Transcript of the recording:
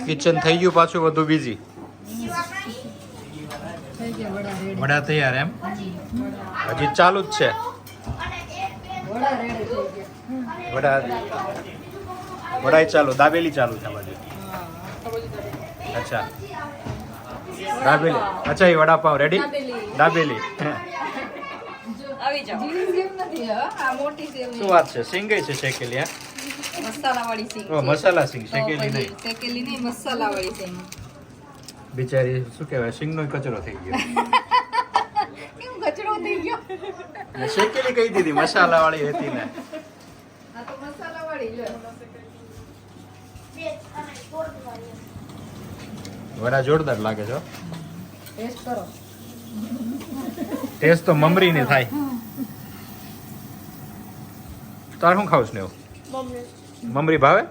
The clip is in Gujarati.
કિચન થઈ ગયું પાછું વધુ બીજી. વડા તૈયાર એમ? હજી ચાલુ જ છે વડા. વડા ચાલુ, દાબેલી ચાલુ છે બાજુ. અચ્છા દાબેલી. અચ્છા એ વડાપાવ રેડી. દાબેલી આવી જાઓ. શું વાત છે? સિંગ છે શેકેલી? હા મસાલાવાળી સિંગ. ઓ મસાલા સિંગ, શેકેલી નહીં. શેકેલી નહીં, મસાલાવાળી સિંગ. બિચારી શું કહેવાય, સિંગનો કચરો થઈ ગયો. કેમ કચરો થઈ ગયો? શેકેલી કહી દીધી, મસાલા વાળી હતી ને. આ તો મસાલાવાળી લ્યો. વડા જોરદાર લાગે છે. ટેસ્ટ કરો. ટેસ્ટ તો મમરી ની થાય. તાર શું ખાવ ને એવું? મમરી ભાવે?